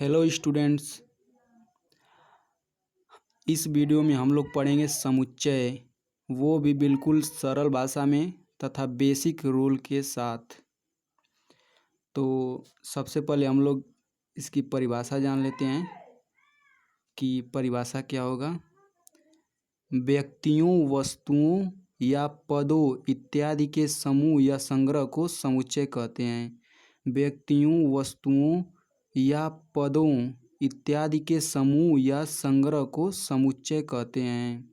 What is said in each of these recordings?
Hello students. इस video में हम लोग पढ़ेंगे समुच्चय, वो भी बिल्कुल सरल भाषा में तथा बेसिक रूल के साथ। तो सबसे पहले हम लोग इसकी परिभाषा जान लेते हैं कि परिभाषा क्या होगा। व्यक्तियों, वस्तुओं या पदों इत्यादि के समूह या संग्रह को समुच्चय कहते हैं। व्यक्तियों, वस्तुओं या पदों इत्यादि के समूह या संग्रह को समुच्चय कहते हैं।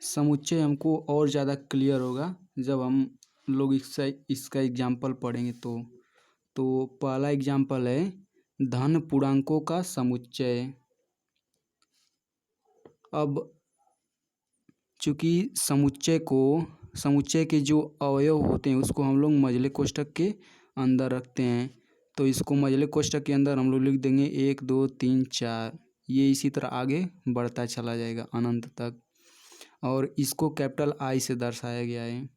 समुच्चय हमको और ज़्यादा क्लियर होगा जब हम लोग इसका एग्जाम्पल पढ़ेंगे। तो पहला एग्जाम्पल है धन पूर्णांकों का समुच्चय। अब चूँकि समुच्चय के जो अवयव होते हैं उसको हम लोग मझले कोष्ठक के अंदर रखते हैं। तो इसको मझले कोष्ठक के अंदर हम लोग लिख देंगे 1 2 3 4। ये इसी तरह आगे बढ़ता चला जाएगा अनंत तक, और इसको कैपिटल आई से दर्शाया गया है।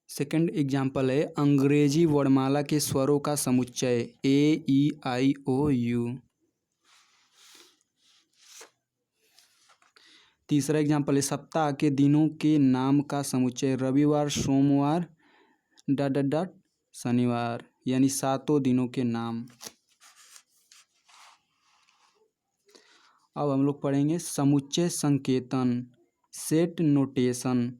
सेकंड एग्जाम्पल है अंग्रेजी वर्णमाला के स्वरों का समुच्चय AEIOU। तीसरा एग्जाम्पल है सप्ताह के दिनों के नाम का समुच्चय रविवार, सोमवार .. शनिवार, यानी 7 दिनों के नाम। अब हम लोग पढ़ेंगे समुच्चय संकेतन, सेट नोटेशन।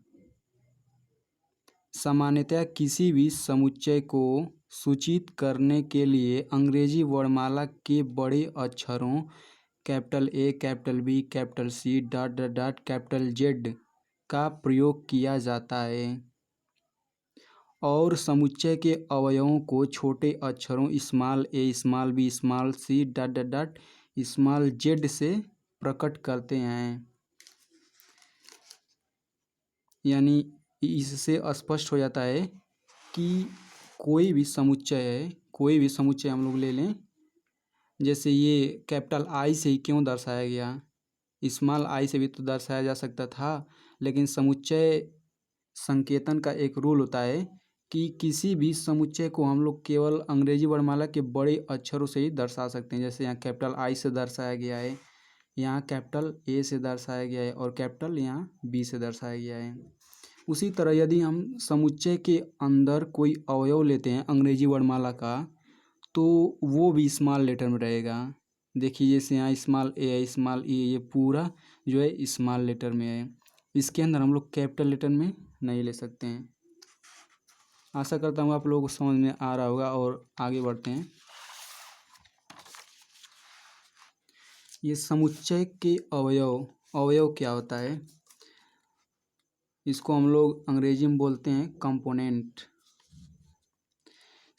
सामान्यतया किसी भी समुच्चय को सूचित करने के लिए अंग्रेजी वर्णमाला के बड़े अक्षरों capital A, capital B, capital C .. capital Z का प्रयोग किया जाता है, और समुच्चय के अवयवों को छोटे अक्षरों small a, small b, small c .. small z से प्रकट करते हैं। यानी इससे स्पष्ट हो जाता है कि कोई भी समुच्चय हम लोग ले लें, जैसे ये कैपिटल I से ही क्यों दर्शाया गया, स्मॉल I से भी तो दर्शाया जा सकता था। लेकिन समुच्चय संकेतन का एक रूल होता है कि किसी भी समुच्चय को हम लोग केवल अंग्रेजी वर्णमाला के बड़े अक्षरों से ही दर्शा सकते हैं। जैसे यहाँ कैपिटल I से दर्शाया गया है, यहाँ कैपिटल A से दर्शाया गया है, और कैपिटल यहाँ B से दर्शाया गया है। उसी तरह यदि हम समुच्चय के अंदर कोई अवयव लेते हैं अंग्रेजी वर्णमाला का, तो वो भी स्मॉल लेटर में रहेगा। देखिए जैसे यहाँ स्मॉल a है, स्मॉल e, ये पूरा जो है स्मॉल लेटर में है। इसके अंदर हम लोग कैपिटल लेटर में नहीं ले सकते हैं। आशा करता हूँ आप लोगों को समझ में आ रहा होगा, और आगे बढ़ते हैं। ये समुच्चय के अवयव क्या होता है, इसको हम लोग अंग्रेजी में बोलते हैं कंपोनेंट।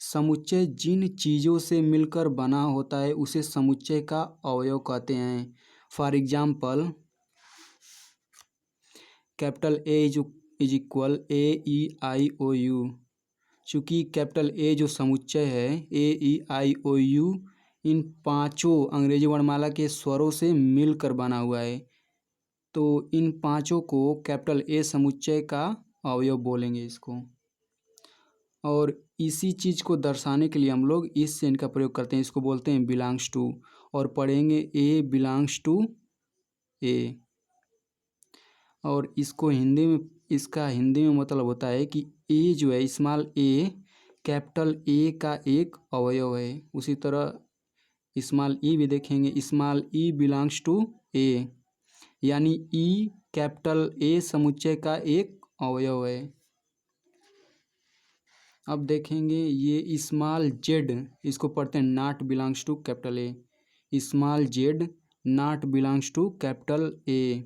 समुच्चय जिन चीज़ों से मिलकर बना होता है उसे समुच्चय का अवयव कहते हैं। For example capital A is equal AEIOU। चूँकि कैपिटल A जो समुच्चय है AEIOU इन 5 अंग्रेजी वर्णमाला के स्वरों से मिलकर बना हुआ है, तो इन 5 को कैपिटल A समुच्चय का अवयव बोलेंगे इसको। और इसी चीज़ को दर्शाने के लिए हम लोग इस चिन्ह का प्रयोग करते हैं, इसको बोलते हैं बिलोंग्स टू। और पढ़ेंगे A बिलोंग्स टू A। और इसको इसका हिंदी में मतलब होता है कि A जो है स्मॉल a कैपिटल A का एक अवयव है। उसी तरह स्मॉल e भी देखेंगे, small e belongs to A, यानी E कैपिटल A समुच्चय का एक अवयव है। अब देखेंगे ये स्मॉल z, इसको पढ़ते हैं not belongs to capital A। Small z not belongs to capital A,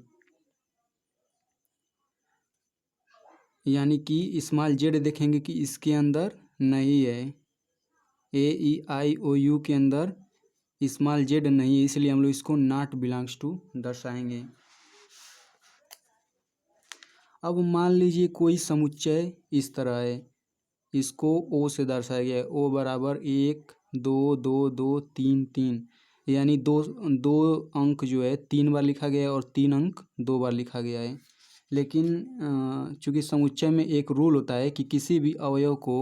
यानी कि स्मॉल z देखेंगे कि इसके अंदर नहीं है, AEIOU के अंदर स्मॉल z नहीं है, इसलिए हम लोग इसको नॉट बिलोंग्स टू दर्शाएंगे। अब मान लीजिए कोई समुच्चय इस तरह है, इसको O से दर्शाया गया है, O बराबर 1 2 2 2 3 3, यानी दो अंक जो है 3 बार लिखा गया है और 3 अंक 2 बार लिखा गया है। लेकिन चूँकि समुच्चय में एक रूल होता है कि किसी भी अवयव को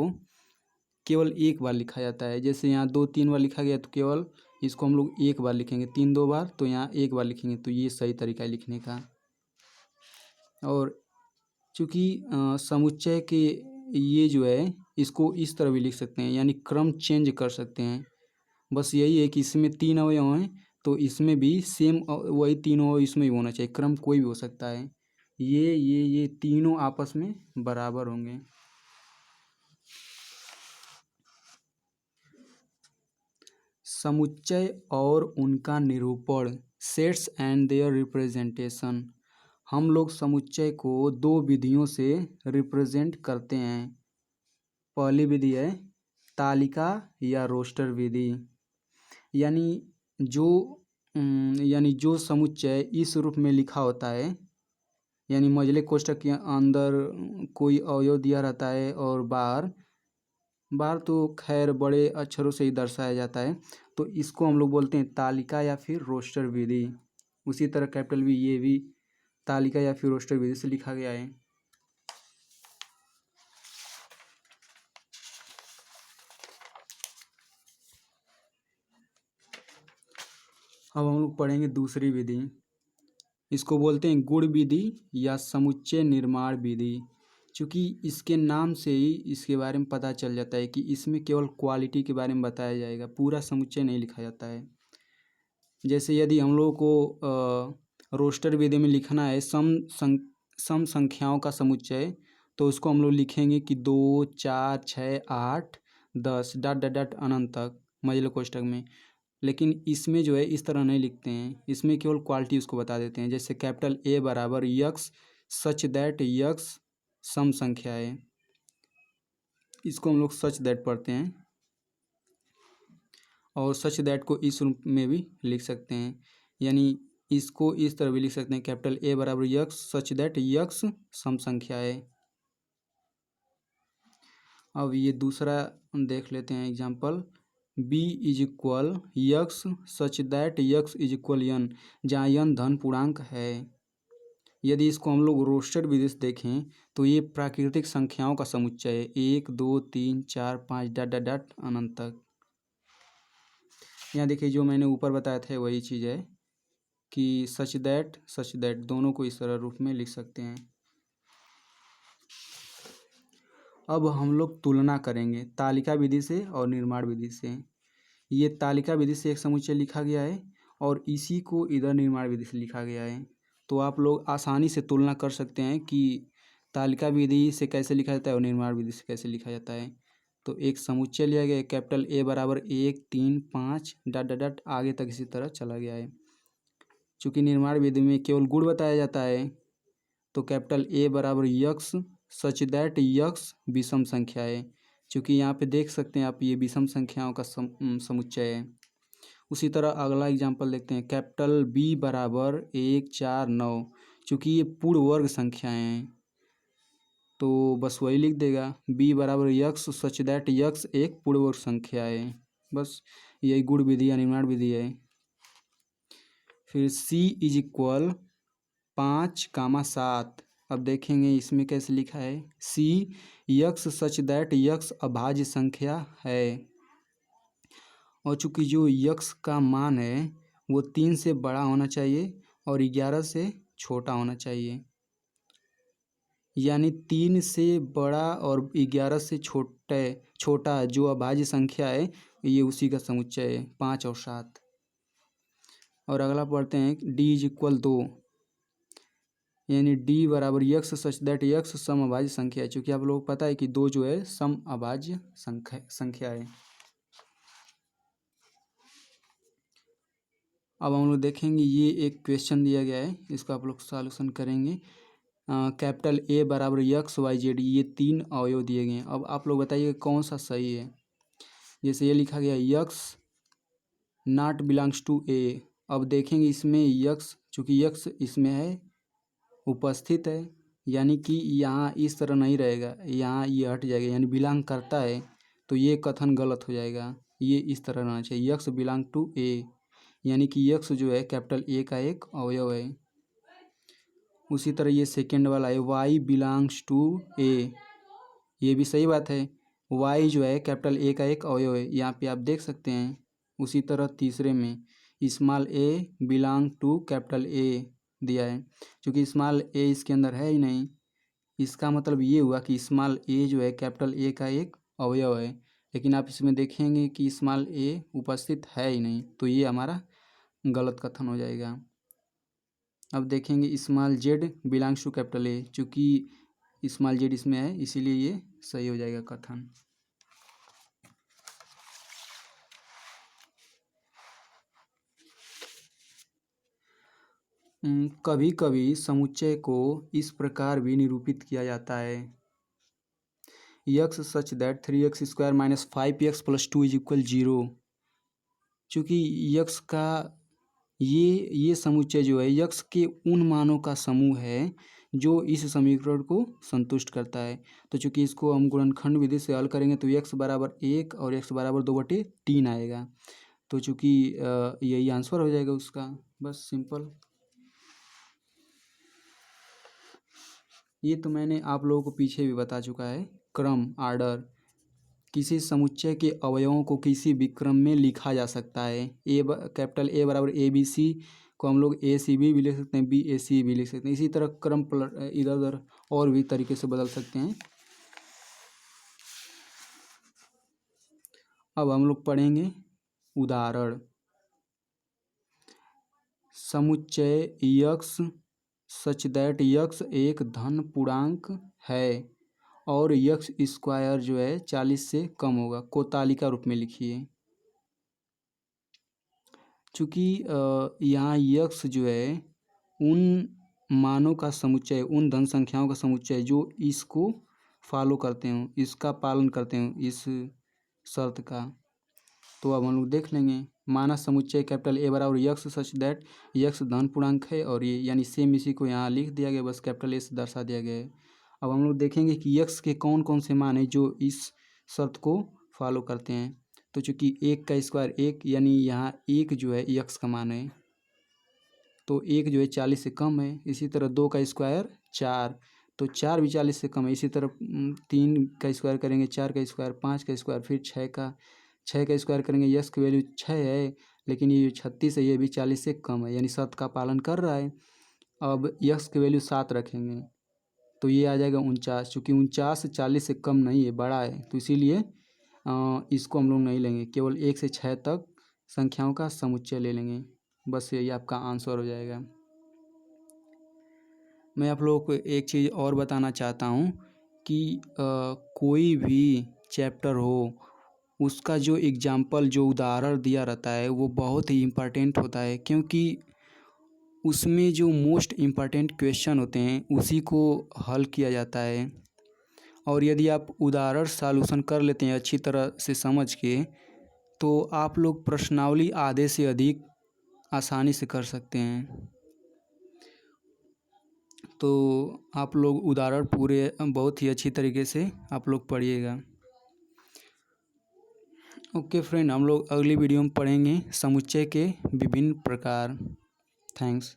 केवल एक बार लिखा जाता है। जैसे यहाँ 2 3 बार लिखा गया तो केवल इसको हम लोग एक बार लिखेंगे, 3 2 बार तो यहाँ एक बार लिखेंगे, तो ये सही तरीका है लिखने का। और चूँकि समुच्चय के ये जो है इसको इस तरह भी लिख सकते हैं, यानी क्रम चेंज कर सकते हैं। बस यही है कि इसमें 3 अवयव हैं तो इसमें भी सेम वही तीनों अवयव इसमें भी होना चाहिए, क्रम कोई भी हो सकता है। ये तीनों आपस में बराबर होंगे। समुच्चय और उनका निरूपण, सेट्स एंड देयर रिप्रेजेंटेशन। हम लोग समुच्चय को 2 विधियों से रिप्रेजेंट करते हैं। पहली विधि है तालिका या रोस्टर विधि, यानी जो समुच्चय इस रूप में लिखा होता है, यानी मझले कोष्ठक के अंदर कोई अवयव दिया रहता है और बाहर तो खैर बड़े अक्षरों से ही दर्शाया जाता है, तो इसको हम लोग बोलते हैं तालिका या फिर रोस्टर विधि। उसी तरह कैपिटल भी, ये भी तालिका या फिर रोस्टर विधि से लिखा गया है। अब हम लोग पढ़ेंगे दूसरी विधि, इसको बोलते हैं गुण विधि या समुच्चय निर्माण विधि। चूँकि इसके नाम से ही इसके बारे में पता चल जाता है कि इसमें केवल क्वालिटी के बारे में बताया जाएगा, पूरा समुच्चय नहीं लिखा जाता है। जैसे यदि हम लोगों को रोस्टर विधि में लिखना है सम संख्याओं का समुच्चय, तो उसको हम लोग लिखेंगे कि 2 4 6 8 10 डॉट डॉट डॉट अनंत तक मझले कोष्ठक में। लेकिन इसमें जो है इस तरह नहीं लिखते हैं, इसमें केवल क्वालिटी उसको बता देते हैं। जैसे कैपिटल ए बराबर यक्स सच दैट यक्स सम संख्या है, इसको हम लोग सच दैट पढ़ते हैं, और सच दैट को इस रूप में भी लिख सकते हैं, यानी इसको इस तरह भी लिख सकते हैं कैपिटल ए बराबर यक्स सच दैट यक्स सम संख्या है। अब ये दूसरा देख लेते हैं example, b is equal x such that x is equal n, जहाँ यन धन पूर्णांक है। यदि इसको हम लोग रोस्टेड विधि से देखें तो ये प्राकृतिक संख्याओं का समुच्चय है, 1 2 3 4 5 डॉट डॉट डॉट अनंत तक। यहाँ देखिए जो मैंने ऊपर बताया था वही चीज़ है कि सच दैट दोनों को इस तरह रूप में लिख सकते हैं। अब हम लोग तुलना करेंगे तालिका विधि से और निर्माण विधि से। ये तालिका विधि से एक समुच्चय लिखा गया है और इसी को इधर निर्माण विधि से लिखा गया है, तो आप लोग आसानी से तुलना कर सकते हैं कि तालिका विधि से कैसे लिखा जाता है और निर्माण विधि से कैसे लिखा जाता है। तो एक समुच्चय लिया गया है, कैपिटल ए बराबर 1 3 5 डॉट डॉट डॉट आगे तक इसी तरह चला गया है। चूँकि निर्माण विधि में केवल गुण बताया जाता है, तो कैपिटल ए बराबर यक्स सच दैट यक्स विषम संख्या है। चूँकि यहाँ पे देख सकते हैं आप ये विषम संख्याओं का समुच्चय है। उसी तरह अगला एग्जाम्पल देखते हैं, कैपिटल बी बराबर 1 4 9, चूँकि ये पूर्ण वर्ग संख्याएं हैं तो बस वही लिख देगा, बी बराबर यक्स सच दैट यक्स एक पूर्ण वर्ग संख्या है। बस यही गुण विधि या निर्माण विधि है। फिर सी इज इक्वल 5 7। अब देखेंगे इसमें कैसे लिखा है, सी यक्स सच दैट यक्स अभाज्य संख्या है, और चूँकि जो यक्स का मान है वो 3 से बड़ा होना चाहिए और 11 से छोटा होना चाहिए, यानी 3 से बड़ा और 11 से छोटा जो अभाज्य संख्या है ये उसी का समुच्चय है, 5 और 7। और अगला पढ़ते हैं डी इज इक्वल 2, यानी डी बराबर यक्स सच दैट यक्स सम अभाज्य संख्या है। चूँकि आप लोगों को पता है कि 2 जो है सम अभाज्य संख्या है। अब हम लोग देखेंगे ये एक क्वेश्चन दिया गया है, इसको आप लोग सॉल्यूशन करेंगे। कैपिटल ए बराबर यक्स वाई जेड, ये 3 अवयव दिए गए हैं। अब आप लोग बताइए कौन सा सही है। जैसे ये लिखा गया यक्स नॉट बिलोंग्स टू ए, अब देखेंगे इसमें यक्स, चूँकि यक्स इसमें है उपस्थित है, यानी कि यहाँ इस तरह नहीं रहेगा, यहाँ ये हट जाएगा, यानी बिलोंग करता है, तो ये कथन गलत हो जाएगा। ये इस तरह रहना चाहिए, यक्स बिलोंग टू ए, यानी कि यक्स जो है कैपिटल ए का एक अवयव है। उसी तरह ये सेकेंड वाला है वाई बिलोंग्स टू ए, ये भी सही बात है, वाई जो है कैपिटल ए का एक अवयव है, यहाँ पे आप देख सकते हैं। उसी तरह तीसरे में small A belong to capital A दिया है, क्योंकि स्मॉल ए इसके अंदर है ही नहीं। इसका मतलब ये हुआ कि स्मॉल ए जो है कैपिटल ए का एक अवयव है, लेकिन आप इसमें देखेंगे कि स्मॉल ए उपस्थित है ही नहीं, तो ये हमारा गलत कथन हो जाएगा। अब देखेंगे small Z belongs to capital A, चूँकि स्मॉल जेड इसमें है इसीलिए ये सही हो जाएगा कथन। कभी कभी समुच्चय को इस प्रकार भी निरूपित किया जाता है, x such that 3x² - 5x + 2 = 0। चूँकि यक्स का ये समुच्चय जो है यक्स के उन मानों का समूह है जो इस समीकरण को संतुष्ट करता है। तो चूँकि इसको हम गुणनखंड विधि से हल करेंगे तो x बराबर 1 और x बराबर 2/3 आएगा। तो चूँकि यही आंसर हो जाएगा उसका, बस सिंपल। ये तो मैंने आप लोगों को पीछे भी बता चुका है। क्रम आर्डर, किसी समुच्चय के अवयवों को किसी भी क्रम में लिखा जा सकता है। कैपिटल ए बराबर ABC को हम लोग ACB भी लिख सकते हैं, BAC भी लिख सकते हैं। इसी तरह क्रम इधर उधर और भी तरीके से बदल सकते हैं। अब हम लोग पढ़ेंगे उदाहरण। समुच्चय यक्स सच दैट यक्स एक धन पूर्णांक है और यक्स स्क्वायर जो है 40 से कम होगा को तालिका रूप में लिखिए। चूँकि यहाँ यक्स जो है उन मानों का समुच्चय, उन धन संख्याओं का समुच्चय जो इसको फॉलो करते हो, इसका पालन करते हो, इस शर्त का। तो अब हम लोग देख लेंगे। मानस समुच्चय कैपिटल ए बराबर यक्स सच दैट यक्स धन पूर्णांक है और ये यानी सेम इसी को यहाँ लिख दिया गया, बस कैपिटल ए से दर्शा दिया गया है। अब हम लोग देखेंगे कि यक्स के कौन कौन से मान हैं जो इस शर्त को फॉलो करते हैं। तो चूँकि 1 का स्क्वायर 1 यानी यहाँ 1 जो है यक्स का मान है, तो 1 जो है 40 से कम है। इसी तरह 2 का स्क्वायर 4, तो 4 भी 40 से कम है। इसी तरह 3 का स्क्वायर करेंगे 4 का स्क्वायर, 5 का स्क्वायर, फिर 6 का स्क्वायर करेंगे। यक्स की वैल्यू 6 है, लेकिन ये जो 36 है ये भी 40 से कम है, यानी शर्त का पालन कर रहा है। अब यक्स की वैल्यू 7 रखेंगे तो ये आ जाएगा 49। चूँकि 49 40 से कम नहीं है, बड़ा है, तो इसीलिए इसको हम लोग नहीं लेंगे, केवल 1 से 6 तक संख्याओं का समुच्चय ले लेंगे। बस यही आपका आंसर हो जाएगा। मैं आप लोगों को एक चीज़ और बताना चाहता हूँ कि कोई भी चैप्टर हो उसका जो एग्जाम्पल, जो उदाहरण दिया रहता है वो बहुत ही इम्पोर्टेंट होता है, क्योंकि उसमें जो मोस्ट इम्पॉर्टेंट क्वेश्चन होते हैं उसी को हल किया जाता है। और यदि आप उदाहरण सॉल्यूशन कर लेते हैं अच्छी तरह से समझ के, तो आप लोग प्रश्नावली आधे से अधिक आसानी से कर सकते हैं। तो आप लोग उदाहरण पूरे बहुत ही अच्छी तरीके से आप लोग पढ़िएगा। ओके फ्रेंड, हम लोग अगली वीडियो में पढ़ेंगे समुच्चय के विभिन्न प्रकार। थैंक्स।